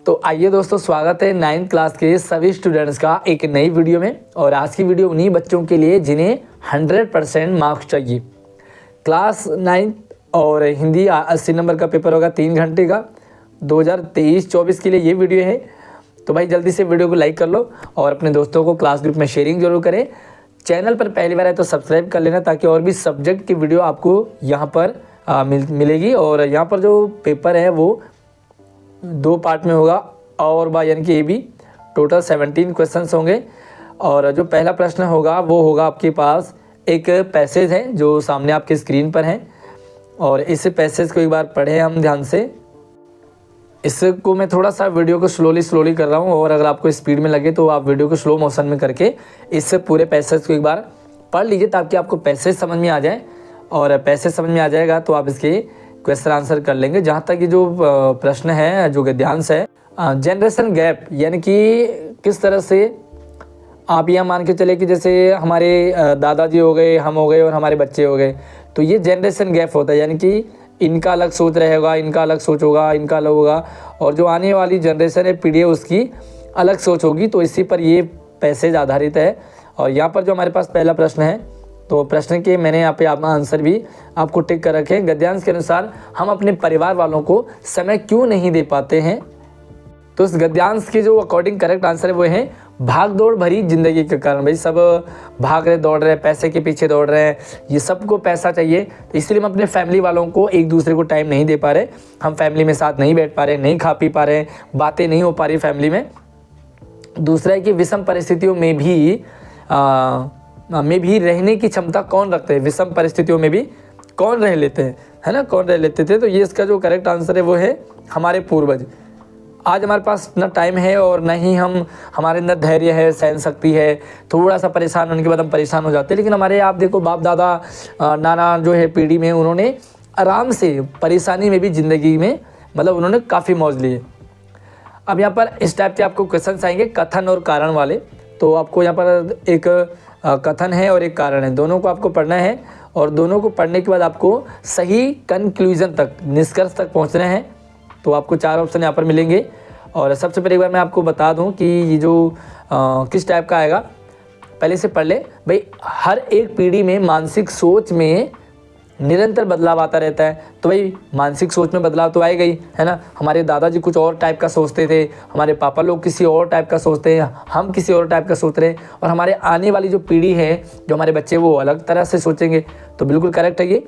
तो आइए दोस्तों, स्वागत है 9th क्लास के सभी स्टूडेंट्स का एक नई वीडियो में। और आज की वीडियो उन्हीं बच्चों के लिए जिन्हें 100% मार्क्स चाहिए। क्लास 9 और हिंदी 80 नंबर का पेपर होगा 3 घंटे का 2023-24 के लिए ये वीडियो है। तो भाई जल्दी से वीडियो को लाइक कर लो और अपने दोस्तों को क्लास ग्रुप में शेयरिंग जरूर करें। चैनल पर पहली बार है तो सब्सक्राइब कर लेना ताकि और भी सब्जेक्ट की वीडियो आपको यहाँ पर मिलेगी। और यहाँ पर जो पेपर है वो 2 पार्ट में होगा और बा यानी कि ए बी। टोटल 17 क्वेश्चंस होंगे। और जो पहला प्रश्न होगा वो होगा आपके पास एक पैसेज है जो सामने आपके स्क्रीन पर है। और इस पैसेज को एक बार पढ़ें हम ध्यान से। इसको मैं थोड़ा सा वीडियो को स्लोली कर रहा हूँ और अगर आपको स्पीड में लगे तो आप वीडियो को स्लो मोशन में करके इस पूरे पैसेज को एक बार पढ़ लीजिए ताकि आपको पैसेज समझ में आ जाए। और पैसेज समझ में आ जाएगा तो आप इसके क्वेश्चन आंसर कर लेंगे। जहाँ तक कि जो प्रश्न है, जो गद्यांश है, जनरेशन गैप यानी कि किस तरह से आप यह मान के चले कि जैसे हमारे दादाजी हो गए, हम हो गए और हमारे बच्चे हो गए, तो ये जनरेशन गैप होता है। यानी कि इनका अलग सोच रहेगा, इनका अलग सोच होगा, इनका अलग होगा और जो आने वाली जनरेशन है, पीढ़ी है, उसकी अलग सोच होगी। तो इसी पर ये पैसेज आधारित है। और यहाँ पर जो हमारे पास पहला प्रश्न है तो प्रश्न के मैंने यहाँ पे आप आंसर भी आपको टिक कर रखे हैं। गद्यांश के अनुसार हम अपने परिवार वालों को समय क्यों नहीं दे पाते हैं। तो इस गद्यांश के जो अकॉर्डिंग करेक्ट आंसर है वो है भाग दौड़ भरी जिंदगी के कारण। भाई सब भाग रहे, दौड़ रहे, पैसे के पीछे दौड़ रहे हैं, ये सबको पैसा चाहिए, तो इसलिए हम अपने फैमिली वालों को एक दूसरे को टाइम नहीं दे पा रहे। हम फैमिली में साथ नहीं बैठ पा रहे, नहीं खा पी पा रहे, बातें नहीं हो पा रही फैमिली में। दूसरा है कि विषम परिस्थितियों में भी रहने की क्षमता कौन रखते हैं। विषम परिस्थितियों में भी कौन रह लेते हैं, है ना, कौन रह लेते थे। तो ये इसका जो करेक्ट आंसर है वो है हमारे पूर्वज। आज हमारे पास न टाइम है और न ही हमारे अंदर धैर्य है, सहन शक्ति है। थोड़ा सा परेशान होने के बाद हम परेशान हो जाते हैं। लेकिन हमारे आप देखो बाप दादा नाना जो है पीढ़ी में, उन्होंने आराम से परेशानी में भी ज़िंदगी में मतलब उन्होंने काफ़ी मौज लिए। अब यहाँ पर इस टाइप के आपको क्वेश्चन आएंगे कथन और कारण वाले। तो आपको यहाँ पर एक कथन है और एक कारण है, दोनों को आपको पढ़ना है। और दोनों को पढ़ने के बाद आपको सही कंक्लूजन तक, निष्कर्ष तक पहुँचना है। तो आपको 4 ऑप्शन यहाँ पर मिलेंगे। और सबसे पहले एक बार मैं आपको बता दूं कि ये जो किस टाइप का आएगा, पहले से पढ़ ले भाई। हर एक पीढ़ी में मानसिक सोच में निरंतर बदलाव आता रहता है। तो भाई मानसिक सोच में बदलाव तो आएगा ही, है ना। हमारे दादाजी कुछ और टाइप का सोचते थे, हमारे पापा लोग किसी और टाइप का सोचते हैं, हम किसी और टाइप का सोच रहे हैं। और हमारे आने वाली जो पीढ़ी है, जो हमारे बच्चे, वो अलग तरह से सोचेंगे। तो बिल्कुल करेक्ट है ये।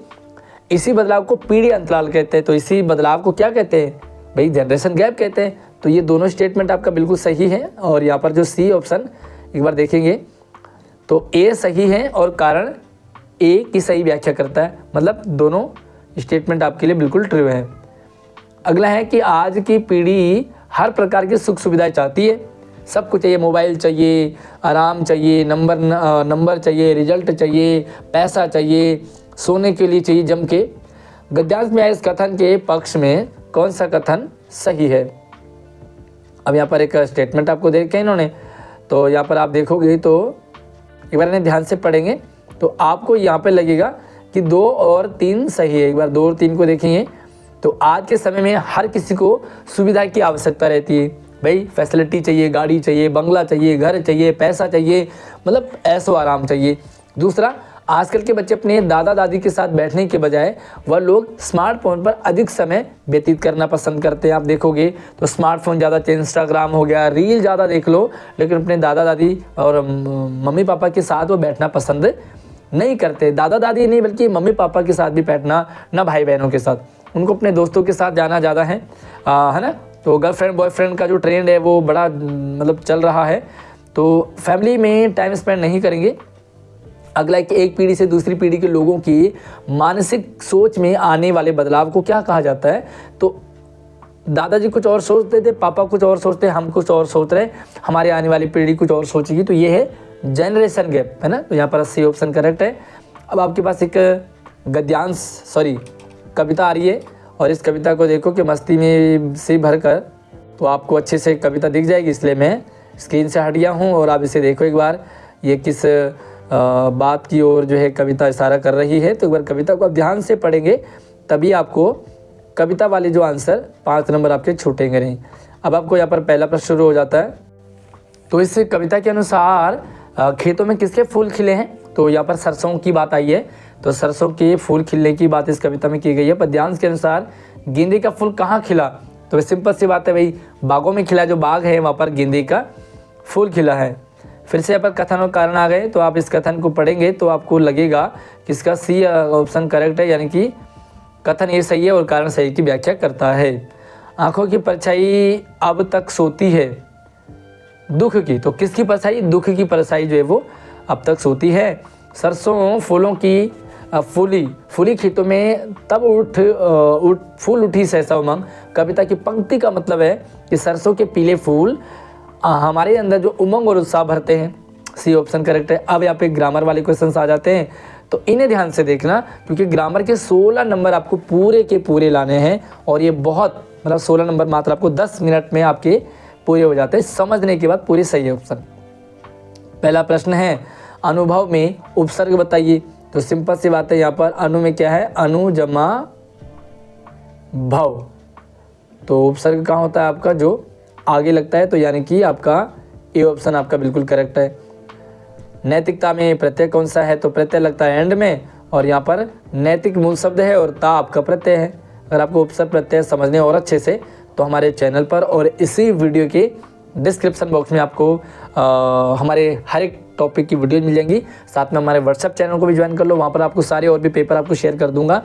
इसी बदलाव को पीढ़ी अंतराल कहते हैं। तो इसी बदलाव को क्या कहते हैं भाई, जनरेशन गैप कहते हैं। तो ये दोनों स्टेटमेंट आपका बिल्कुल सही है। और यहाँ पर जो सी ऑप्शन एक बार देखेंगे तो ए सही है और कारण ए की सही व्याख्या करता है। मतलब दोनों स्टेटमेंट आपके लिए बिल्कुल ट्रू है। अगला है कि आज की पीढ़ी हर प्रकार की सुख सुविधाएं चाहती है। सब कुछ चाहिए, मोबाइल चाहिए, आराम चाहिए, नंबर चाहिए, रिजल्ट चाहिए, पैसा चाहिए, सोने के लिए चाहिए जम के। गद्यांश में आए इस कथन के पक्ष में कौन सा कथन सही है। अब यहाँ पर एक स्टेटमेंट आपको देखे इन्होंने, तो यहाँ पर आप देखोगे तो एक बार इन्हें ध्यान से पढ़ेंगे तो आपको यहाँ पे लगेगा कि 2 और 3 सही है। एक बार 2 और 3 को देखेंगे तो आज के समय में हर किसी को सुविधा की आवश्यकता रहती है। भाई फैसिलिटी चाहिए, गाड़ी चाहिए, बंगला चाहिए, घर चाहिए, पैसा चाहिए, मतलब ऐशो आराम चाहिए। दूसरा, आजकल के बच्चे अपने दादा दादी के साथ बैठने के बजाय वह लोग स्मार्टफोन पर अधिक समय व्यतीत करना पसंद करते हैं। आप देखोगे तो स्मार्टफोन ज़्यादा, इंस्टाग्राम हो गया, रील ज़्यादा देख लो, लेकिन अपने दादा दादी और मम्मी पापा के साथ वो बैठना पसंद नहीं करते। दादा दादी नहीं बल्कि मम्मी पापा के साथ भी बैठना, ना भाई बहनों के साथ। उनको अपने दोस्तों के साथ जाना ज़्यादा है ना। तो गर्लफ्रेंड बॉयफ्रेंड का जो ट्रेंड है वो बड़ा मतलब चल रहा है। तो फैमिली में टाइम स्पेंड नहीं करेंगे। अगला है कि एक पीढ़ी से दूसरी पीढ़ी के लोगों की मानसिक सोच में आने वाले बदलाव को क्या कहा जाता है। तो दादाजी कुछ और सोचते थे, पापा कुछ और सोचते, हम कुछ और सोच रहे, हमारे आने वाली पीढ़ी कुछ और सोचेगी। तो ये है जनरेशन गैप, है ना। तो यहाँ पर सी ऑप्शन करेक्ट है। अब आपके पास एक कविता आ रही है और इस कविता को देखो कि मस्ती में से भर कर, तो आपको अच्छे से कविता दिख जाएगी, इसलिए मैं स्क्रीन से हट गया हूँ। और आप इसे देखो एक बार, ये किस बात की ओर जो है कविता इशारा कर रही है। तो एक बार कविता को आप ध्यान से पढ़ेंगे तभी आपको कविता वाले जो आंसर 5 नंबर आपके छूटेंगे नहीं। अब आपको यहाँ पर पहला प्रश्न शुरू हो जाता है। तो इस कविता के अनुसार खेतों में किसके फूल खिले हैं? तो यहाँ पर सरसों की बात आई है, तो सरसों के फूल खिलने की बात इस कविता में की गई है। पद्यांश के अनुसार गेंदे का फूल कहाँ खिला? तो सिंपल सी बात है भाई, बागों में खिला, जो बाग है वहाँ पर गेंदे का फूल खिला है। फिर से यहाँ पर कथन और कारण आ गए, तो आप इस कथन को पढ़ेंगे तो आपको लगेगा कि इसका सी ऑप्शन करेक्ट है, यानी कि कथन ये सही है और कारण सही की व्याख्या करता है। आंखों की परछाई अब तक सोती है दुख की, तो किसकी परछाई? दुख की परछाई जो है वो अब तक सोती है। सरसों फूलों की फूली खेतों में तब फूल उठी सहसा उमंग। कविता की पंक्ति का मतलब है कि सरसों के पीले फूल हमारे अंदर जो उमंग और उत्साह भरते हैं। सी ऑप्शन करेक्ट है। अब यहाँ पे ग्रामर वाले क्वेश्चन आ जाते हैं, तो इन्हें ध्यान से देखना, क्योंकि ग्रामर के 16 नंबर आपको पूरे के पूरे लाने हैं, और ये बहुत 16 नंबर मात्र आपको 10 मिनट में आपके पूरे हो जाते हैं, समझने के बाद पूरी सही है ऑप्शन। पहला प्रश्न है अनुभव में उपसर्ग बताइए। तो सिंपल सी बात है, यहाँ पर अनु में क्या है? अनु जमा भव। तो उपसर्ग कहाँ होता है आपका? जो आगे लगता है, तो यानी कि आपका ए ऑप्शन आपका बिल्कुल करेक्ट है। नैतिकता में प्रत्यय कौन सा है? तो प्रत्यय लगता है एंड में, और यहाँ पर नैतिक मूल शब्द है और ता आपका प्रत्यय है। अगर आपको उपसर्ग प्रत्यय समझने और अच्छे से, तो हमारे चैनल पर और इसी वीडियो के डिस्क्रिप्शन बॉक्स में आपको हमारे हर एक टॉपिक की वीडियो मिल जाएंगी। साथ में हमारे व्हाट्सएप चैनल को भी ज्वाइन कर लो, वहाँ पर आपको सारे और भी पेपर आपको शेयर कर दूंगा।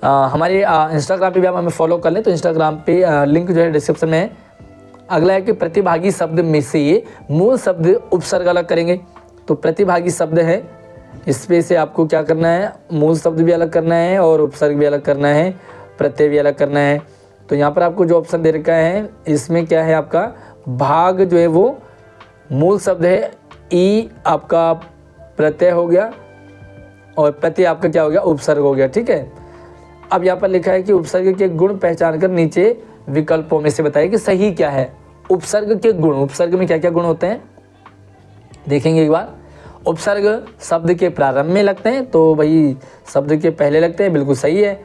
हमारे इंस्टाग्राम पे भी आप हमें फॉलो कर लें, तो इंस्टाग्राम पे लिंक जो है डिस्क्रिप्शन में है। अगला है कि प्रतिभागी शब्द में से मूल शब्द उपसर्ग अलग करेंगे। तो प्रतिभागी शब्द है, इसमें से आपको क्या करना है? मूल शब्द भी अलग करना है और उपसर्ग भी अलग करना है, प्रत्यय भी अलग करना है। तो यहाँ पर आपको जो ऑप्शन दे रखा है, इसमें क्या है? आपका भाग जो है वो मूल शब्द है, ई आपका प्रत्यय हो गया, और प्रत्यय आपका क्या हो गया? उपसर्ग हो गया। ठीक है। अब यहाँ पर लिखा है कि उपसर्ग के गुण पहचान कर नीचे विकल्पों में से बताइए कि सही क्या है। उपसर्ग के गुण, उपसर्ग में क्या क्या गुण होते हैं देखेंगे एक बार। उपसर्ग शब्द के प्रारंभ में लगते हैं, तो भाई शब्द के पहले लगते हैं, बिल्कुल सही है।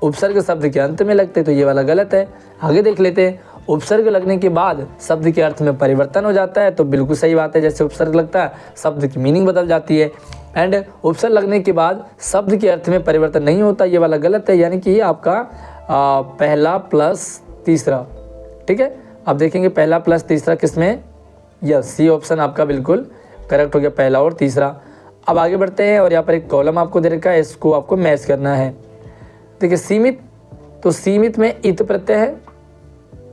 उपसर्ग शब्द के अंत में लगते हैं, तो ये वाला गलत है। आगे देख लेते हैं। उपसर्ग लगने के बाद शब्द के अर्थ में परिवर्तन हो जाता है, तो बिल्कुल सही बात है। जैसे उपसर्ग लगता है, शब्द की मीनिंग बदल जाती है। एंड उपसर्ग लगने के बाद शब्द के अर्थ में परिवर्तन नहीं होता, ये वाला गलत है। यानी कि आपका पहला प्लस तीसरा। ठीक है। अब देखेंगे पहला प्लस तीसरा किसमें? यस, सी ऑप्शन आपका बिल्कुल करेक्ट हो गया, पहला और तीसरा। अब आगे बढ़ते हैं, और यहाँ पर एक कॉलम आपको दे रखा है, इसको आपको मैच करना है। देखिए सीमित, तो सीमित में इत प्रत्यय है,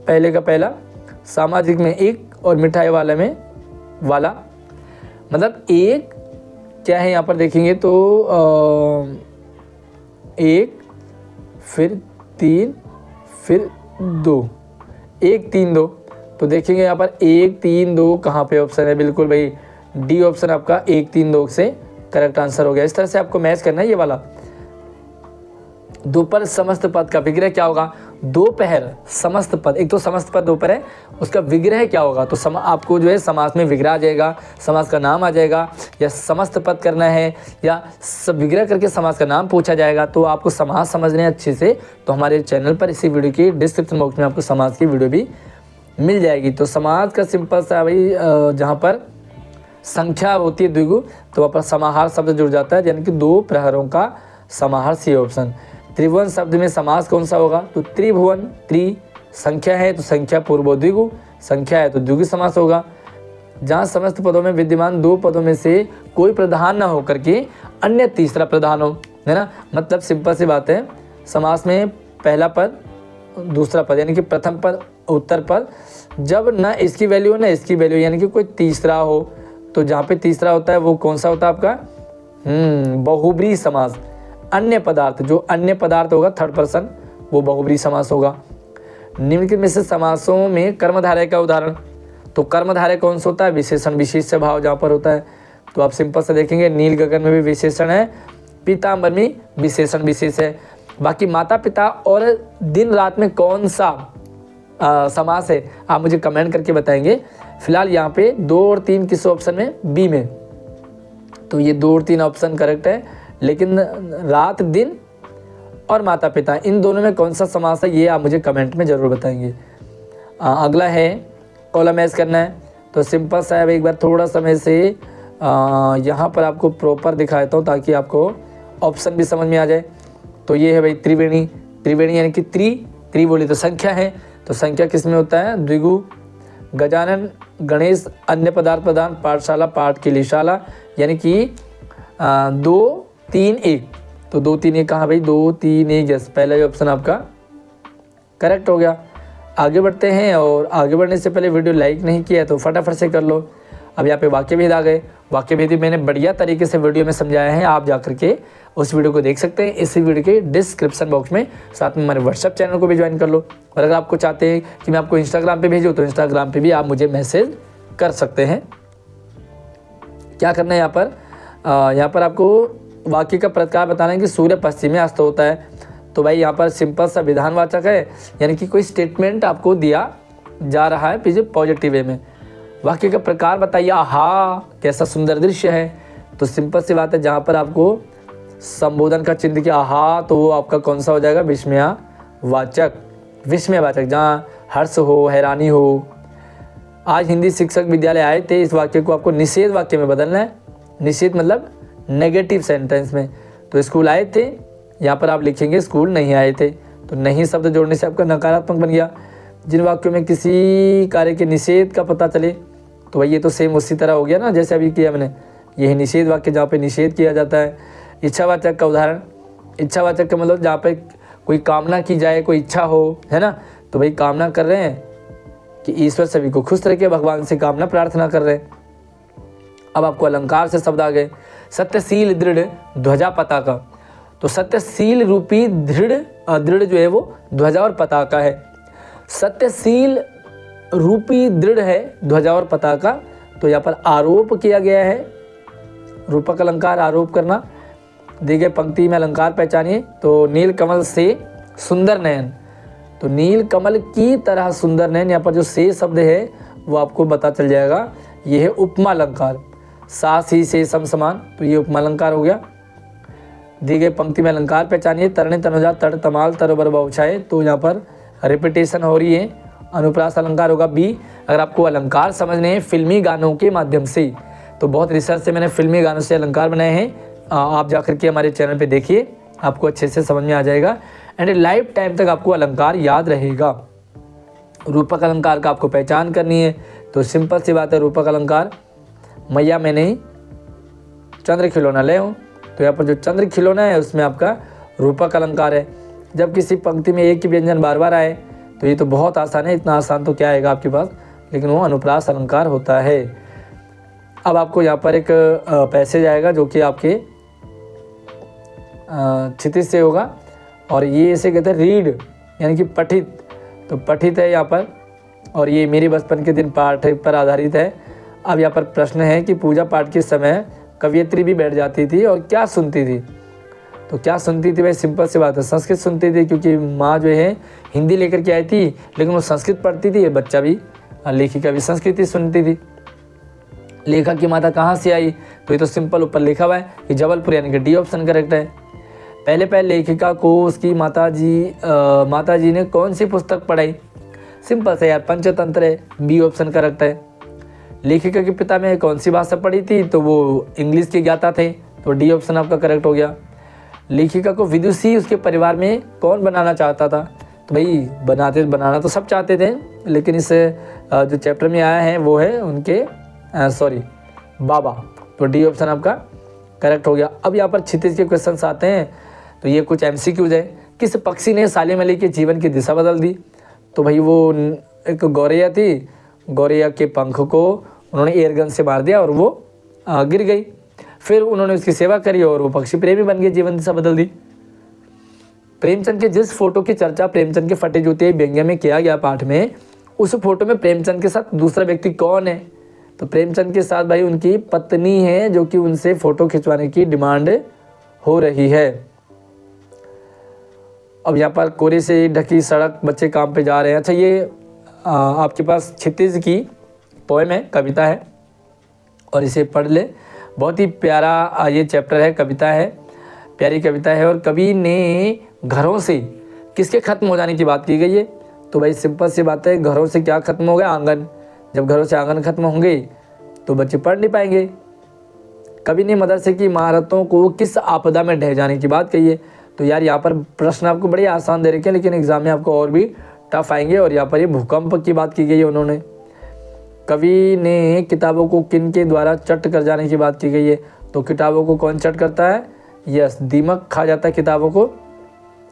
पहले का पहला। सामाजिक में एक, और मिठाई वाला में वाला। मतलब एक क्या है यहाँ पर देखेंगे तो एक, फिर तीन, फिर दो, 1 3 2। तो देखेंगे यहाँ पर 1 3 2 कहाँ पे ऑप्शन है? बिल्कुल भाई डी ऑप्शन आपका 1 3 2 से करेक्ट आंसर हो गया। इस तरह से आपको मैच करना है ये वाला। दोपहर समस्त पद का विग्रह क्या होगा? दोपहर समस्त पद, एक तो समस्त पद दोपहर है, उसका विग्रह क्या होगा? तो आपको जो है समास में विग्रह आ जाएगा, समास का नाम आ जाएगा, या समस्त पद करना है, या विग्रह करके समास का नाम पूछा जाएगा। तो आपको समास समझने अच्छे से, तो हमारे चैनल पर इसी वीडियो की डिस्क्रिप्शन बॉक्स में आपको समास की वीडियो भी मिल जाएगी। तो समास का सिंपल सा भाई, जहाँ पर संख्या होती है द्विगु, तो वहाँ पर समाहार शब्द जुड़ जाता है, यानी कि 2 प्रहरों का समाहार, सी ऑप्शन। त्रिभुवन शब्द में समास कौन सा होगा? तो त्रिभुवन, त्रि संख्या है तो संख्या पूर्व द्विगु, संख्या है तो द्विगु समास होगा। जहाँ समस्त पदों में विद्यमान 2 पदों में से कोई प्रधान न होकर के अन्य तीसरा प्रधान हो, है ना। मतलब सिंपल सी बात है, समास में पहला पद दूसरा पद, यानी कि प्रथम पद उत्तर पद, जब न इसकी वैल्यू न इसकी वैल्यू, यानी कि कोई तीसरा हो, तो जहाँ पे तीसरा होता है वो कौन सा होता है आपका? बहुब्रीहि समास। अन्य पदार्थ, जो अन्य पदार्थ होगा थर्ड पर्सन, वो बहुब्रीहि समास होगा। निम्नलिखित में से समासों में कर्मधारय का उदाहरण, तो कर्मधारय कौन सा होता है? विशेषण विशेष भाव जहाँ पर होता है। तो आप सिंपल से देखेंगे, नील गगन में भी विशेषण है, पीताम्बर में विशेषण विशेष है। बाकी माता पिता और दिन रात में कौन सा समास है, आप मुझे कमेंट करके बताएंगे। फिलहाल यहाँ पे 2 और 3 किस ऑप्शन में? बी में। तो ये 2 और 3 ऑप्शन करेक्ट है, लेकिन रात दिन और माता पिता, इन दोनों में कौन सा समास है, ये आप मुझे कमेंट में ज़रूर बताएंगे। अगला है कॉलम एज करना है। तो सिंपल सा है, एक बार थोड़ा समय से यहाँ पर आपको प्रॉपर दिखा देता हूँ ताकि आपको ऑप्शन भी समझ में आ जाए। तो ये है भाई त्रिवेणी। त्रिवेणी यानी कि त्रि बोली तो संख्या है, तो संख्या किस में होता है? द्विगु, गजानन, गणेश, अन्य पदार्थ प्रदान, पाठशाला, पाठ के लिए शाला, यानी कि 2 3 1। तो 2 3 1 कहाँ भाई? 2 3 1, यस, पहला ही ऑप्शन आपका करेक्ट हो गया। आगे बढ़ते हैं, और आगे बढ़ने से पहले वीडियो लाइक नहीं किया तो फटाफट से कर लो। अब यहाँ पे वाक्य भेद आ गए। वाक्य भेद मैंने बढ़िया तरीके से वीडियो में समझाया है, आप जा करके उस वीडियो को देख सकते हैं इसी वीडियो के डिस्क्रिप्शन बॉक्स में। साथ में हमारे व्हाट्सएप चैनल को भी ज्वाइन कर लो, और अगर आपको चाहते हैं कि मैं आपको इंस्टाग्राम पे भेजूँ तो इंस्टाग्राम पे भी आप मुझे मैसेज कर सकते हैं। क्या करना है यहाँ पर आपको वाक्य का प्रकार बताना है कि सूर्य पश्चिम में अस्त होता है। तो भाई यहाँ पर सिंपल सा विधानवाचक है, यानी कि कोई स्टेटमेंट आपको दिया जा रहा है पीछे पॉजिटिव वे में। वाक्य का प्रकार बताइए, आहा कैसा सुंदर दृश्य है। तो सिंपल सी बात है, जहाँ पर आपको संबोधन का चिन्ह किया आहा, तो वो आपका कौन सा हो जाएगा? विस्मयवाचक। विस्मयवाचक, जहाँ हर्ष हो, हैरानी हो। आज हिंदी शिक्षक विद्यालय आए थे, इस वाक्य को आपको निषेध वाक्य में बदलना है। निषेध मतलब नेगेटिव सेंटेंस में। तो स्कूल आए थे, यहाँ पर आप लिखेंगे स्कूल नहीं आए थे। तो नहीं शब्द जोड़ने से आपका नकारात्मक बन गया। जिन वाक्यों में किसी कार्य के निषेध का पता चले, तो भाई ये तो सेम उसी तरह हो गया ना जैसे अभी किया मैंने। यही निषेध वाक्य जहाँ पे निषेध किया जाता है। इच्छावाचक का उदाहरण, इच्छावाचक का मतलब जहाँ पे कोई कामना की जाए, कोई इच्छा हो, है ना। तो भाई कामना कर रहे हैं कि ईश्वर सभी को खुश रखे, भगवान से कामना प्रार्थना कर रहे हैं। अब आपको अलंकार से शब्द आ गए। सत्यशील, दृढ़, ध्वजा, पताका। तो सत्यशील रूपी दृढ़ जो है वो ध्वजा और पताका है। सत्यशील रूपी दृढ़ है ध्वजा और पताका। तो यहाँ पर आरोप किया गया है, रूपक अलंकार आरोप करना। दी गई पंक्ति में अलंकार पहचानिए। तो नील कमल से सुंदर नयन, तो नील कमल की तरह सुंदर नयन, यहाँ पर जो से शब्द है वो आपको पता चल जाएगा, ये है उपमा अलंकार। सा सी से सम समान, तो ये उपमा अलंकार हो गया। दी गई पंक्ति में अलंकार पहचानिए। तरणे, तनुजा, तड़, तमाल, तरोबर, बहुछाए। तो यहाँ पर रिपीटेशन हो रही है, अनुप्रास अलंकार होगा बी। अगर आपको अलंकार समझने हैं फिल्मी गानों के माध्यम से, तो बहुत रिसर्च से मैंने फिल्मी गानों से अलंकार बनाए हैं। आप जाकर के हमारे चैनल पे देखिए, आपको अच्छे से समझ में आ जाएगा, एंड लाइफ टाइम तक आपको अलंकार याद रहेगा। रूपक अलंकार का आपको पहचान करनी है। तो सिंपल सी बात है, रूपक अलंकार, मैया मैंने चंद्र खिलौना ले हूँ। तो यहाँ पर जो चंद्र खिलौना है उसमें आपका रूपक अलंकार है। जब किसी पंक्ति में एक ही व्यंजन बार बार आए, तो ये तो बहुत आसान है, इतना आसान तो क्या आएगा आपके पास, लेकिन वो अनुप्रास अलंकार होता है। अब आपको यहाँ पर एक पैसेज आएगा जो कि आपके क्षितिज से होगा, और ये इसे कहते हैं रीड, यानी कि पठित। तो पठित है यहाँ पर, और ये मेरे बचपन के दिन पाठ पर आधारित है। अब यहाँ पर प्रश्न है कि पूजा पाठ के समय कवियत्री भी बैठ जाती थी और क्या सुनती थी। तो क्या सुनती थी भाई? सिंपल सी बात है, संस्कृत सुनती थी, क्योंकि माँ जो है हिंदी लेकर के आई थी, लेकिन वो संस्कृत पढ़ती थी। ये बच्चा भी, लेखिका भी संस्कृत ही सुनती थी। लेखक की माता कहाँ से आई? तो ये तो सिंपल ऊपर लिखा हुआ है कि जबलपुर, यानी कि डी ऑप्शन करेक्ट है। पहले लेखिका को उसकी माता जी ने कौन सी पुस्तक पढ़ाई? सिंपल से यार, पंचतंत्र है, बी ऑप्शन करेक्ट है। लेखिका के पिता में कौन सी भाषा पढ़ी थी? तो वो इंग्लिश के ज्ञाता थे, तो डी ऑप्शन आपका करेक्ट हो गया। लेखिका को विदुषी उसके परिवार में कौन बनाना चाहता था? तो भाई बनाना तो सब चाहते थे, लेकिन इस जो चैप्टर में आया है वो है उनके बाबा। तो डी ऑप्शन आपका करेक्ट हो गया। अब यहाँ पर क्षितिज के क्वेश्चंस आते हैं, तो ये कुछ MCQs है। किस पक्षी ने सालिम अली के जीवन की दिशा बदल दी? तो भाई वो एक गौरैया थी, गौरैया के पंख को उन्होंने एयरगन से मार दिया और वो गिर गई। फिर उन्होंने उसकी सेवा करी और वो पक्षी प्रेमी बन गए, जीवन दिशा बदल दी। प्रेमचंद के जिस फोटो की चर्चा प्रेमचंद के फटे जूते व्यंग्य में किया गया पाठ में, उस फोटो में प्रेमचंद के साथ दूसरा व्यक्ति कौन है? तो प्रेमचंद के साथ भाई उनकी पत्नी है, जो कि उनसे फोटो खिंचवाने की डिमांड हो रही है। अब यहाँ पर कोरे से ढकी सड़क, बच्चे काम पे जा रहे हैं। अच्छा, ये आपके पास क्षितिज की पोएम है, कविता है, और इसे पढ़ ले। बहुत ही प्यारा ये चैप्टर है, कविता है, प्यारी कविता है। और कवि ने घरों से किसके खत्म हो जाने की बात की गई है? तो भाई सिंपल सी बात है, घरों से क्या खत्म हो गया? आंगन। जब घरों से आंगन खत्म होंगे तो बच्चे पढ़ नहीं पाएंगे। कभी नहीं मदरसे की इमारतों को किस आपदा में ढह जाने की बात कही है। तो यार यहाँ पर प्रश्न आपको बड़े आसान दे रखे हैं, लेकिन एग्जाम में आपको और भी टफ आएंगे। और यहाँ पर ये भूकंप की बात की गई है उन्होंने। कवि ने किताबों को किन के द्वारा चट कर जाने की बात की गई है। तो किताबों को कौन चट करता है? यस, दीमक खा जाता है किताबों को।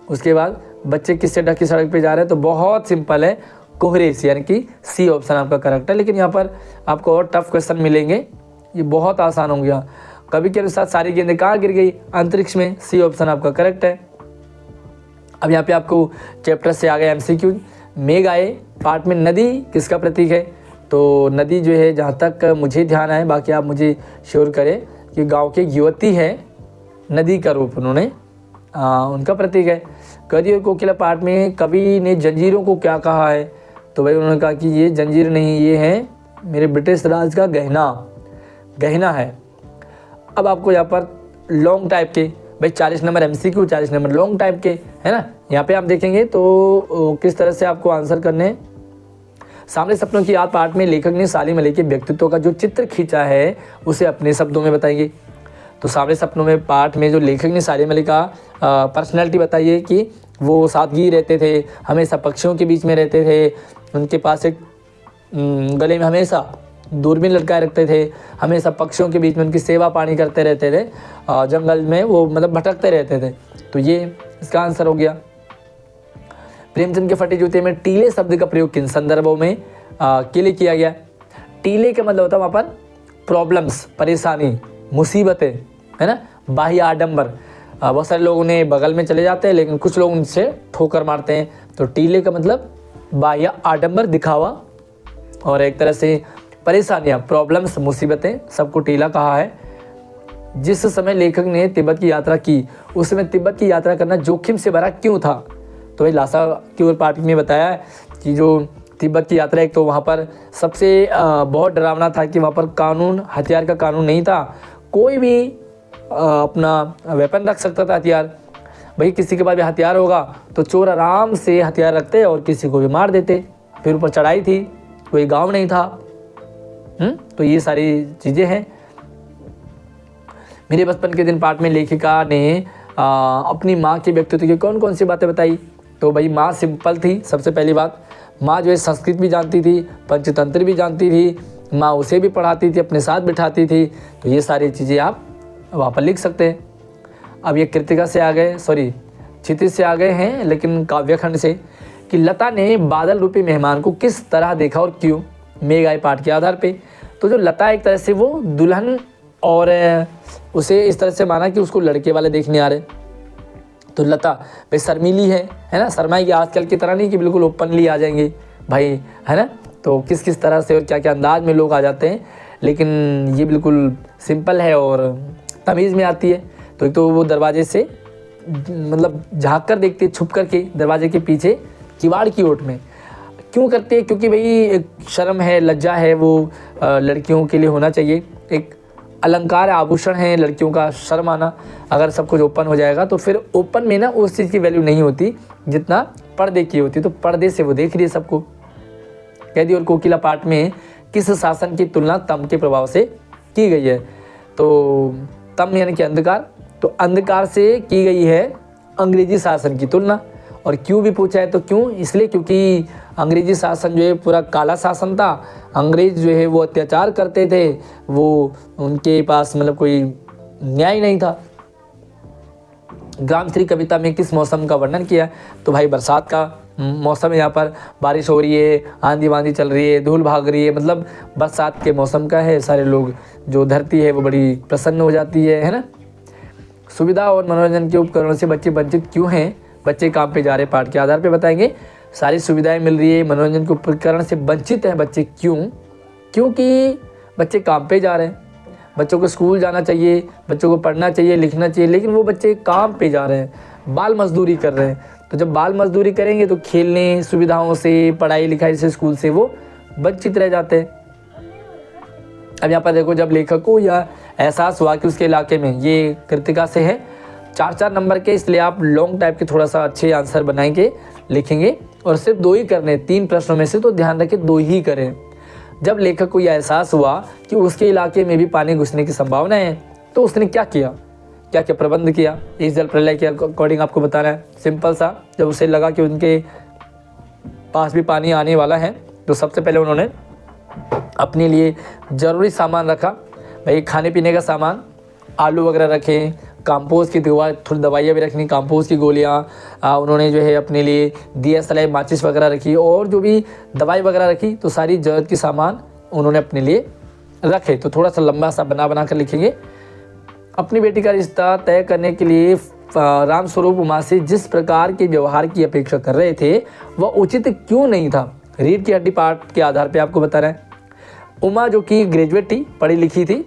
उसके बाद बच्चे किससे ढकी सड़क पे जा रहे हैं? तो बहुत सिंपल है, कोहरे से, यानी कि सी ऑप्शन आपका करेक्ट है। लेकिन यहाँ पर आपको और टफ क्वेश्चन मिलेंगे, ये बहुत आसान हो गया। कवि के अनुसार सारी गेंदें कहाँ गिर गई? अंतरिक्ष में। सी ऑप्शन आपका करेक्ट है। अब यहाँ पे आपको चैप्टर से आ गया MCQ। मेघ आए पार्ट में नदी किसका प्रतीक है? तो नदी जो है, जहाँ तक मुझे ध्यान आए, बाकी आप मुझे श्योर करें, कि गांव की युवती है, नदी का रूप उन्होंने उनका प्रतीक है। कवि और कोकिला पार्ट में कवि ने जंजीरों को क्या कहा है? तो भाई उन्होंने कहा कि ये जंजीर नहीं, ये है मेरे ब्रिटिश राज का गहना है। अब आपको यहाँ पर लॉन्ग टाइप के, भाई 40 number MCQ, 40 number long type के, है ना। यहाँ पे आप देखेंगे तो किस तरह से आपको आंसर करने हैं। सामने सपनों की याद पार्ट में लेखक ने सालिम अली के व्यक्तित्व का जो चित्र खींचा है उसे अपने शब्दों में बताइए। तो सामने सपनों में पार्ट में जो लेखक ने सालिम अली का पर्सनैलिटी बताइए कि वो सादगी रहते थे, हमेशा पक्षियों के बीच में रहते थे, उनके पास एक गले में हमेशा दूरबीन लटकाए रखते थे, हमेशा पक्षियों के बीच में उनकी सेवा पानी करते रहते थे, जंगल में वो मतलब भटकते रहते थे। तो ये इसका आंसर हो गया। प्रेमचंद के फटे जूते में टीले शब्द का प्रयोग किन संदर्भों में के लिए किया गया? टीले का मतलब होता है वहाँ पर प्रॉब्लम्स, परेशानी, मुसीबतें, है ना, बाह्य आडंबर। बहुत सारे लोग उन्हें बगल में चले जाते हैं, लेकिन कुछ लोग उनसे ठोकर मारते हैं। तो टीले का मतलब बाह्य आडंबर, दिखावा, और एक तरह से परेशानियाँ, प्रॉब्लम्स, मुसीबतें, सबको टीला कहा है। जिस समय लेखक ने तिब्बत की यात्रा की उस समय तिब्बत की यात्रा करना जोखिम से भरा क्यों था? तो भाई लासा की ओर पार्टी ने बताया कि जो तिब्बत की यात्रा, एक तो वहाँ पर सबसे बहुत डरावना था कि वहाँ पर कानून, हथियार का कानून नहीं था। कोई भी अपना वेपन रख सकता था, हथियार। भाई किसी के पास भी हथियार होगा तो चोर आराम से हथियार रखते और किसी को भी मार देते। फिर ऊपर चढ़ाई थी, कोई गांव नहीं था। तो ये सारी चीज़ें हैं। मेरे बचपन के दिन पार्ट में लेखिका ने अपनी माँ के व्यक्तित्व की कौन कौन सी बातें बताई? तो भाई माँ सिंपल थी, सबसे पहली बात। माँ जो है संस्कृत भी जानती थी, पंचतंत्र भी जानती थी, माँ उसे भी पढ़ाती थी, अपने साथ बिठाती थी। तो ये सारी चीज़ें आप वहाँ पर लिख सकते हैं। अब ये कृतिका से आ गए, सॉरी क्षितिज से आ गए हैं, लेकिन काव्यखंड से, कि लता ने बादल रूपी मेहमान को किस तरह देखा और क्यों? मेघ आए पाठ के आधार पे। तो जो लता एक तरह से वो दुल्हन, और उसे इस तरह से माना कि उसको लड़के वाले देखने आ रहे। तो लता भाई शर्मीली है ना, शर्माएगी, आजकल की तरह नहीं कि बिल्कुल ओपनली आ जाएंगे भाई, है ना। तो किस किस तरह से और क्या क्या अंदाज में लोग आ जाते हैं, लेकिन ये बिल्कुल सिंपल है और तमीज़ में आती है। तो एक तो वो दरवाजे से मतलब झाँक कर देखती है, छुप करके दरवाजे के पीछे किवाड़ की ओट में। क्यों करते हैं? क्योंकि भाई एक शर्म है, लज्जा है, वो लड़कियों के लिए होना चाहिए। एक अलंकार, आभूषण है लड़कियों का, शर्म आना। अगर सब कुछ ओपन हो जाएगा तो फिर ओपन में ना उस चीज़ की वैल्यू नहीं होती जितना पर्दे की होती। तो पर्दे से वो देख रही है सबको। कैदी और कोकिला पाठ में किस शासन की तुलना तम के प्रभाव से की गई है? तो तम यानी कि अंधकार, तो अंधकार से की गई है अंग्रेजी शासन की तुलना। और क्यों भी पूछा है तो क्यों, इसलिए क्योंकि अंग्रेजी शासन जो है पूरा काला शासन था। अंग्रेज जो है वो अत्याचार करते थे, वो उनके पास मतलब कोई न्याय नहीं था। ग्राम श्री कविता में किस मौसम का वर्णन किया? तो भाई बरसात का मौसम है, यहाँ पर बारिश हो रही है, आंधी वांधी चल रही है, धूल भाग रही है, मतलब बरसात के मौसम का है। सारे लोग, जो धरती है वो बड़ी प्रसन्न हो जाती है ना। सुविधा और मनोरंजन के उपकरणों से बच्चे वंचित क्यों हैं? बच्चे काम पे जा रहे पाठ के आधार पे बताएंगे। सारी सुविधाएं मिल रही है, मनोरंजन के उपकरण से वंचित हैं बच्चे क्यों? क्योंकि बच्चे काम पे जा रहे हैं। बच्चों को स्कूल जाना चाहिए, बच्चों को पढ़ना चाहिए, लिखना चाहिए, लेकिन वो बच्चे काम पे जा रहे हैं, बाल मजदूरी कर रहे हैं। तो जब बाल मजदूरी करेंगे तो खेलने, सुविधाओं से, पढ़ाई लिखाई से, स्कूल से वो वंचित रह जाते हैं। अब यहाँ पर देखो, जब लेखक को यह एहसास हुआ कि उसके इलाके में, ये कृतिका से है, 4-4 नंबर के, इसलिए आप लॉन्ग टाइप के थोड़ा सा अच्छे आंसर बनाएंगे, लिखेंगे और सिर्फ 2 ही करने 3 प्रश्नों में से, तो ध्यान रखें 2 ही करें। जब लेखक को यह एहसास हुआ कि उसके इलाके में भी पानी घुसने की संभावना है, तो उसने क्या किया, क्या क्या प्रबंध किया, इस जल प्रलय के अकॉर्डिंग आपको बताना है। सिंपल सा, जब उसे लगा कि उनके पास भी पानी आने वाला है, तो सबसे पहले उन्होंने अपने लिए ज़रूरी सामान रखा। भाई खाने पीने का सामान, आलू वगैरह रखे, कंपोस्ट की थोड़ी दवाइयाँ भी रखनी, कंपोस्ट की गोलियाँ, उन्होंने जो है अपने लिए दिया सलाई माचिस वगैरह रखी, और जो भी दवाई वगैरह रखी, तो सारी ज़रूरत की सामान उन्होंने अपने लिए रखे। तो थोड़ा सा लंबा सा बना कर लिखेंगे। अपनी बेटी का रिश्ता तय करने के लिए रामस्वरूप उमा से जिस प्रकार के व्यवहार की अपेक्षा कर रहे थे वह उचित क्यों नहीं था। रीढ़ की हड्डी पाठ के आधार पर आपको बता रहे हैं। उमा जो कि ग्रेजुएट थी, पढ़ी लिखी थी,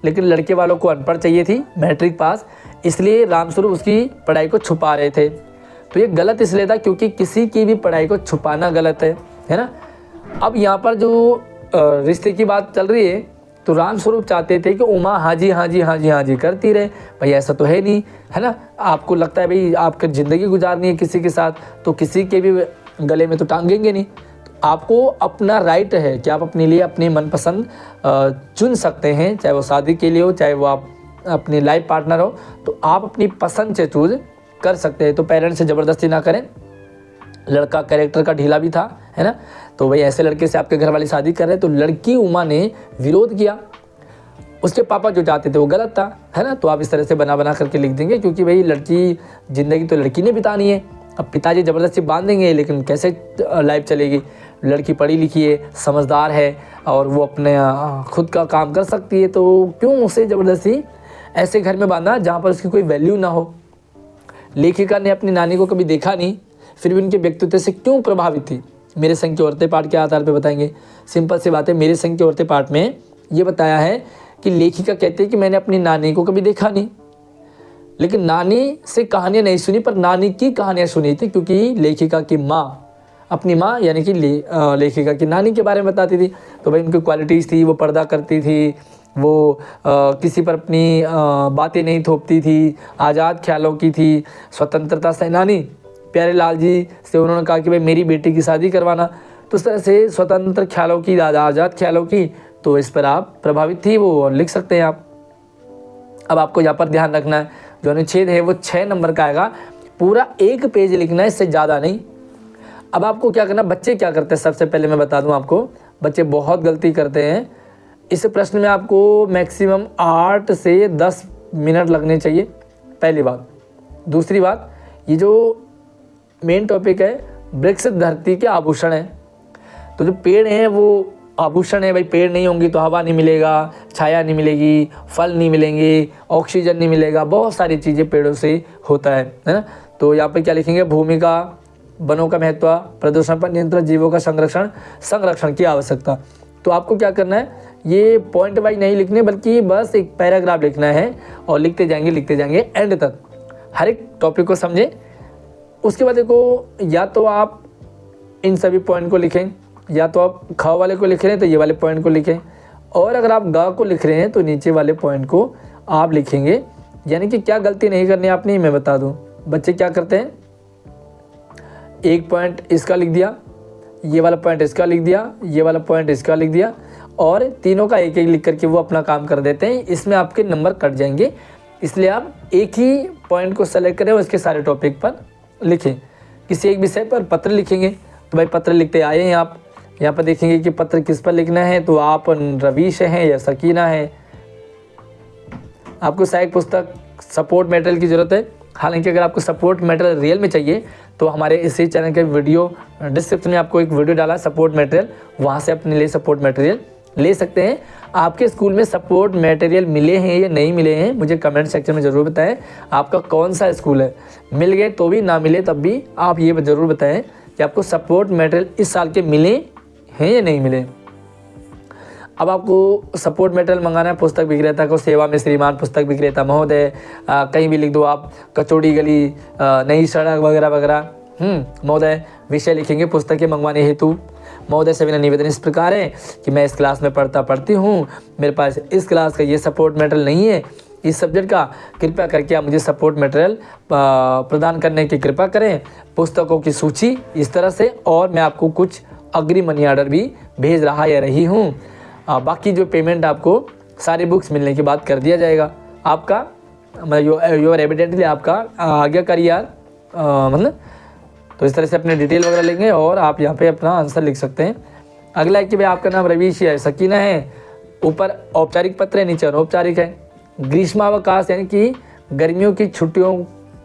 लेकिन लड़के वालों को अनपढ़ चाहिए थी, मैट्रिक पास, इसलिए रामस्वरूप उसकी पढ़ाई को छुपा रहे थे। तो ये गलत इसलिए था क्योंकि किसी की भी पढ़ाई को छुपाना गलत है ना। अब यहाँ पर जो रिश्ते की बात चल रही है, तो रामस्वरूप चाहते थे कि उमा हाँ जी हाँ जी हाँ जी हाँ जी करती रहे। भाई ऐसा तो है नहीं, है ना। आपको लगता है भाई आपकी ज़िंदगी गुजारनी है किसी के साथ, तो किसी के भी गले में तो टांगेंगे नहीं। आपको अपना राइट है कि आप अपने लिए अपनी मनपसंद चुन सकते हैं, चाहे वो शादी के लिए हो, चाहे वो आप अपनी लाइफ पार्टनर हो, तो आप अपनी पसंद से चूज कर सकते हैं। तो पेरेंट्स से ज़बरदस्ती ना करें। लड़का कैरेक्टर का ढीला भी था, है ना, तो भाई ऐसे लड़के से आपके घर वाली शादी कर रहे हैं, तो लड़की उमा ने विरोध किया। उसके पापा जो चाहते थे वो गलत था, है ना। तो आप इस तरह से बना करके लिख देंगे, क्योंकि भाई लड़की ज़िंदगी तो लड़की ने बितानी है। अब पिताजी ज़बरदस्ती बांध देंगे, लेकिन कैसे लाइफ चलेगी। लड़की पढ़ी लिखी है, समझदार है, और वो अपने खुद का काम कर सकती है, तो क्यों उसे ज़बरदस्ती ऐसे घर में बांधा जहाँ पर उसकी कोई वैल्यू ना हो। लेखिका ने अपनी नानी को कभी देखा नहीं, फिर भी उनके व्यक्तित्व से क्यों प्रभावित थी। मेरे संग की औरतें पाठ के आधार पर बताएंगे। सिंपल सी बात है, मेरे संग की औरतें पाठ में ये बताया है कि लेखिका कहते हैं कि मैंने अपनी नानी को कभी देखा नहीं, लेकिन नानी से कहानियाँ नहीं सुनी, पर नानी की कहानियाँ सुनी थी, क्योंकि लेखिका की माँ अपनी माँ यानी कि लेखिका की नानी के बारे में बताती थी। तो भाई उनकी क्वालिटीज़ थी, वो पर्दा करती थी, वो किसी पर अपनी बातें नहीं थोपती थी, आज़ाद ख्यालों की थी, स्वतंत्रता सेनानी। प्यारे लाल जी से उन्होंने कहा कि भाई मेरी बेटी की शादी करवाना। तो इस तरह से स्वतंत्र ख्यालों की, आज़ाद ख्यालों की, तो इस पर आप प्रभावित थी, वो लिख सकते हैं आप। अब आपको यहाँ पर ध्यान रखना है, जो अनुच्छेद है वो 6 नंबर का आएगा, पूरा 1 पेज लिखना है, इससे ज़्यादा नहीं। अब आपको क्या करना, बच्चे क्या करते हैं, सबसे पहले मैं बता दूं आपको, बच्चे बहुत गलती करते हैं। इस प्रश्न में आपको मैक्सिमम 8 से 10 मिनट लगने चाहिए, पहली बात। दूसरी बात, ये जो मेन टॉपिक है, वृक्ष धरती के आभूषण है। तो जो पेड़ हैं वो आभूषण है। भाई पेड़ नहीं होंगी तो हवा नहीं मिलेगा, छाया नहीं मिलेगी, फल नहीं मिलेंगे, ऑक्सीजन नहीं मिलेगा, बहुत सारी चीज़ें पेड़ों से होता है ना। तो यहाँ पर क्या लिखेंगे, भूमिका, वनों का महत्व, प्रदूषण पर नियंत्रण, जीवों का संरक्षण की आवश्यकता। तो आपको क्या करना है, ये पॉइंट वाइज नहीं लिखने, बल्कि बस एक पैराग्राफ लिखना है, और लिखते जाएंगे एंड तक, हर एक टॉपिक को समझें। उसके बाद देखो, या तो आप इन सभी पॉइंट को लिखें, या तो आप ख वाले को लिख रहे हैं तो ये वाले पॉइंट को लिखें, और अगर आप ग को लिख रहे हैं तो नीचे वाले पॉइंट को आप लिखेंगे। यानी कि क्या गलती नहीं करनी आपने, मैं बता दूं। बच्चे क्या करते हैं, एक पॉइंट इसका लिख दिया, ये वाला पॉइंट इसका लिख दिया, ये वाला पॉइंट इसका लिख दिया, और तीनों का एक एक लिख करके वो अपना काम कर देते हैं। इसमें आपके नंबर कट जाएंगे, इसलिए आप एक ही पॉइंट को सेलेक्ट करें और इसके सारे टॉपिक पर लिखें। किसी एक विषय पर पत्र लिखेंगे, तो भाई पत्र लिखते आए हैं आप, यहाँ पर देखेंगे कि पत्र किस पर लिखना है, तो आप रवि से हैं या सकीना है। आपको सहायक पुस्तक सपोर्ट मटेरियल की ज़रूरत है। हालांकि अगर आपको सपोर्ट मटेरियल रियल में चाहिए तो हमारे इसी चैनल के वीडियो डिस्क्रिप्शन में आपको एक वीडियो डाला सपोर्ट मटेरियल, वहाँ से अपने लिए सपोर्ट मटेरियल ले सकते हैं। आपके स्कूल में सपोर्ट मटेरियल मिले हैं या नहीं मिले हैं, मुझे कमेंट सेक्शन में ज़रूर बताएं। आपका कौन सा स्कूल है, मिल गए तो भी, ना मिले तब भी आप ये ज़रूर बताएं कि आपको सपोर्ट मटेरियल इस साल के मिले हैं या नहीं मिले। अब आपको सपोर्ट मटेरियल मंगाना है पुस्तक विक्रेता को, सेवा में श्रीमान पुस्तक विक्रेता महोदय, कहीं भी लिख दो आप, कचौड़ी गली, नई सड़क वगैरह वगैरह। महोदय विषय लिखेंगे पुस्तकें मंगवाने हेतु। महोदय से मेरा निवेदन इस प्रकार है कि मैं इस क्लास में पढ़ती हूँ, मेरे पास इस क्लास का ये सपोर्ट मटेरियल नहीं है, इस सब्जेक्ट का, कृपया करके आप मुझे सपोर्ट मटेरियल प्रदान करने की कृपा करें, पुस्तकों की सूची इस तरह से, और मैं आपको कुछ अग्रिम मनी ऑर्डर भी भेज रहा या रही हूँ। बाकी जो पेमेंट आपको सारी बुक्स मिलने के बाद कर दिया जाएगा। आपका योर एविडेंटली आपका आज्ञाकारी यार, मतलब तो इस तरह से अपने डिटेल वगैरह लेंगे और आप यहाँ पे अपना आंसर लिख सकते हैं। अगला है कि भाई आपका नाम रवीश है, सकीना है, ऊपर औपचारिक पत्र है, नीचे अनौपचारिक है। ग्रीष्मावकाश यानी कि गर्मियों की छुट्टियों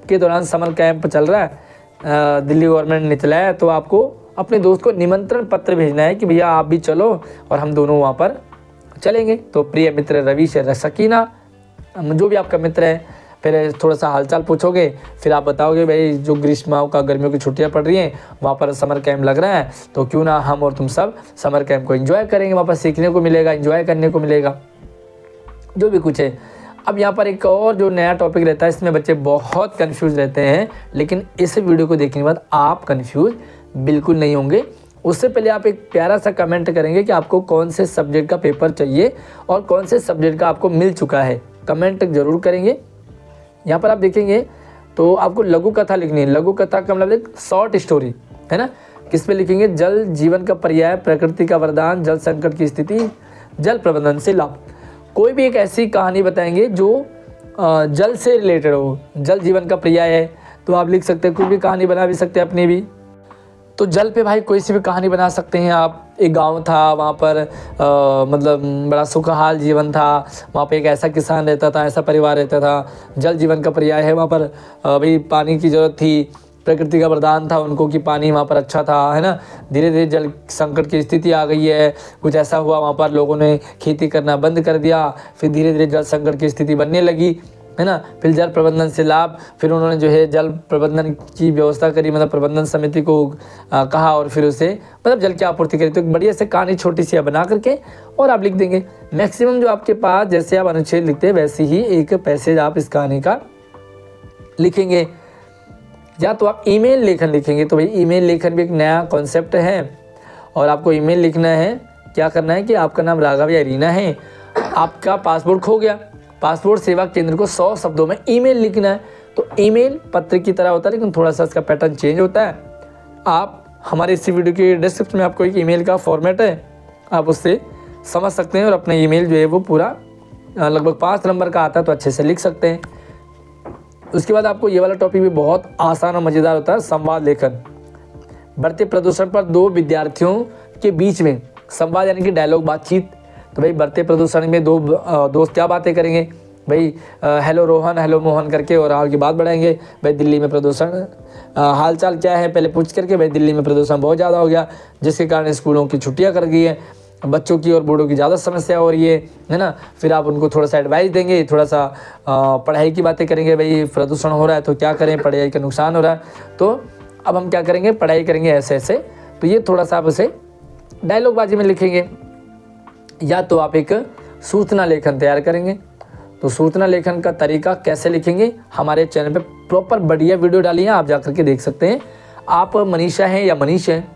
के दौरान समर कैंप चल रहा है, दिल्ली गवर्नमेंट ने चलाया, तो आपको अपने दोस्त को निमंत्रण पत्र भेजना है कि भैया आप भी चलो और हम दोनों वहाँ पर चलेंगे। तो प्रिय मित्र रवीश है, सकीना, जो भी आपका मित्र है, पहले थोड़ा सा हालचाल पूछोगे, फिर आप बताओगे भाई जो ग्रीष्माओं का गर्मियों की छुट्टियां पड़ रही हैं, वहाँ पर समर कैंप लग रहा है, तो क्यों ना हम और तुम सब समर कैंप को एंजॉय करेंगे, वहाँ पर सीखने को मिलेगा, एंजॉय करने को मिलेगा, जो भी कुछ है। अब यहाँ पर एक और जो नया टॉपिक रहता है, इसमें बच्चे बहुत कन्फ्यूज रहते हैं, लेकिन इस वीडियो को देखने के बाद आप कन्फ्यूज बिल्कुल नहीं होंगे। उससे पहले आप एक प्यारा सा कमेंट करेंगे कि आपको कौन से सब्जेक्ट का पेपर चाहिए और कौन से सब्जेक्ट का आपको मिल चुका है, कमेंट जरूर करेंगे। यहाँ पर आप देखेंगे तो आपको लघु कथा लिखनी है। लघु कथा का मतलब एक शॉर्ट स्टोरी है ना। किस पे लिखेंगे? जल जीवन का पर्याय, प्रकृति का वरदान, जल संकट की स्थिति, जल प्रबंधन से लाभ। कोई भी एक ऐसी कहानी बताएंगे जो जल से रिलेटेड हो। जल जीवन का पर्याय है तो आप लिख सकते हैं, कोई भी कहानी बना भी सकते हैं अपनी भी। तो जल पे भाई कोई सी भी कहानी बना सकते हैं आप। एक गांव था, वहाँ पर मतलब बड़ा सुखहाल जीवन था, वहाँ पे एक ऐसा किसान रहता था, ऐसा परिवार रहता था। जल जीवन का पर्याय है, वहाँ पर भाई पानी की ज़रूरत थी, प्रकृति का वरदान था उनको कि पानी वहाँ पर अच्छा था, है ना। धीरे धीरे जल संकट की स्थिति आ गई है, कुछ ऐसा हुआ वहाँ पर लोगों ने खेती करना बंद कर दिया, फिर धीरे धीरे जल संकट की स्थिति बनने लगी, है ना। फिर जल प्रबंधन से लाभ, फिर उन्होंने जो है जल प्रबंधन की व्यवस्था करी, मतलब प्रबंधन समिति को कहा और फिर उसे मतलब जल की आपूर्ति करी। तो एक बढ़िया से कहानी छोटी सी बना करके और आप लिख देंगे। मैक्सिमम जो आपके पास जैसे आप अनुच्छेद लिखते हैं वैसे ही एक पैसेज आप इस कहानी का लिखेंगे। या तो आप ईमेल लेखन लिखेंगे, तो भाई ईमेल लेखन भी एक नया कॉन्सेप्ट है और आपको ईमेल लिखना है। क्या करना है कि आपका नाम राघव या रीना है, आपका पासपोर्ट खो गया, पासपोर्ट सेवा केंद्र को 100 शब्दों में ईमेल लिखना है। तो ईमेल पत्र की तरह होता है, लेकिन थोड़ा सा इसका पैटर्न चेंज होता है। आप हमारे इसी वीडियो के डिस्क्रिप्शन में आपको एक ईमेल का फॉर्मेट है, आप उससे समझ सकते हैं और अपना ईमेल जो है वो पूरा लगभग 5 नंबर का आता है, तो अच्छे से लिख सकते हैं। उसके बाद आपको ये वाला टॉपिक भी बहुत आसान और मज़ेदार होता है, संवाद लेखन। बढ़ते प्रदूषण पर 2 विद्यार्थियों के बीच में संवाद यानी कि डायलॉग, बातचीत। तो भाई बढ़ते प्रदूषण में 2 दोस्त क्या बातें करेंगे भाई, हेलो रोहन, हेलो मोहन करके, और आगे बात बढ़ाएंगे। भाई दिल्ली में प्रदूषण हाल चाल क्या है पहले पूछ करके, भाई दिल्ली में प्रदूषण बहुत ज़्यादा हो गया जिसके कारण स्कूलों की छुट्टियां कर गई है, बच्चों की और बूढ़ों की ज़्यादा समस्या हो रही है ना। फिर आप उनको थोड़ा सा एडवाइस देंगे, थोड़ा सा पढ़ाई की बातें करेंगे। भाई प्रदूषण हो रहा है तो क्या करें, पढ़ाई का नुकसान हो रहा है तो अब हम क्या करेंगे, पढ़ाई करेंगे ऐसे ऐसे। तो ये थोड़ा सा आप उसे डायलॉगबाजी में लिखेंगे। या तो आप एक सूचना लेखन तैयार करेंगे। तो सूचना लेखन का तरीका कैसे लिखेंगे, हमारे चैनल पे प्रॉपर बढ़िया वीडियो डाली है, आप जाकर के देख सकते हैं। आप मनीषा हैं या मनीष हैं,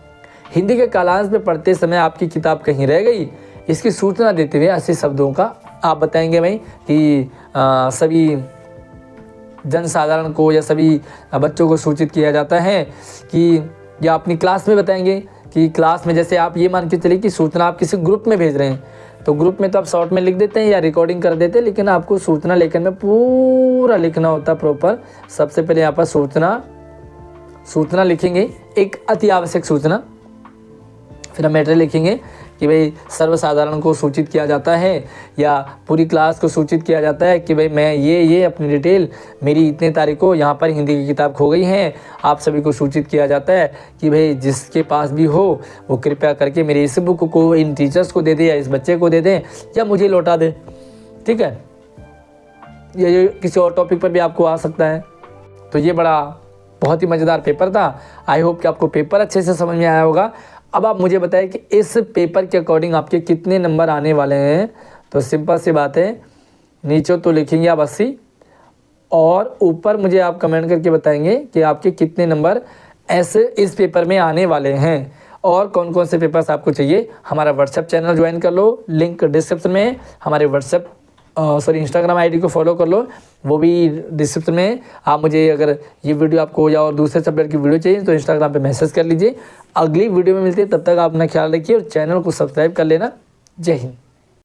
हिंदी के कालांश में पढ़ते समय आपकी किताब कहीं रह गई, इसकी सूचना देते हुए 80 शब्दों का आप बताएंगे भाई कि सभी जनसाधारण को या सभी बच्चों को सूचित किया जाता है कि, या अपनी क्लास में बताएंगे कि क्लास में, जैसे आप ये मान के चलिए कि सूचना आप किसी ग्रुप में भेज रहे हैं, तो ग्रुप में तो आप शॉर्ट में लिख देते हैं या रिकॉर्डिंग कर देते हैं, लेकिन आपको सूचना लेखन में पूरा लिखना होता है प्रॉपर। सबसे पहले यहाँ पर सूचना लिखेंगे, एक अति आवश्यक सूचना। फिर हम मैटर लिखेंगे कि भाई सर्वसाधारण को सूचित किया जाता है या पूरी क्लास को सूचित किया जाता है कि भाई मैं ये अपनी डिटेल, मेरी इतने तारीख को यहाँ पर हिंदी की किताब खो गई है, आप सभी को सूचित किया जाता है कि भाई जिसके पास भी हो वो कृपया करके मेरी इस बुक को इन टीचर्स को दे दे या इस बच्चे को दे दें या मुझे लौटा दे। ठीक है, ये किसी और टॉपिक पर भी आपको आ सकता है। तो ये बहुत ही मज़ेदार पेपर था। आई होप कि आपको पेपर अच्छे से समझ में आया होगा। अब आप मुझे बताएं कि इस पेपर के अकॉर्डिंग आपके कितने नंबर आने वाले हैं। तो सिंपल सी बात है, नीचे तो लिखेंगे आप 80 और ऊपर मुझे आप कमेंट करके बताएंगे कि आपके कितने नंबर ऐसे इस पेपर में आने वाले हैं और कौन कौन से पेपर्स आपको चाहिए। हमारा व्हाट्सएप चैनल ज्वाइन कर लो, लिंक डिस्क्रिप्शन में है। हमारे व्हाट्सएप सॉरी इंस्टाग्राम आईडी को फॉलो कर लो, वो भी डिस्क्रिप्शन में। आप मुझे अगर ये वीडियो आपको या और दूसरे सब्जेक्ट की वीडियो चाहिए तो इंस्टाग्राम पे मैसेज कर लीजिए। अगली वीडियो में मिलती है, तब तक आप अपना ख्याल रखिए और चैनल को सब्सक्राइब कर लेना। जय हिंद।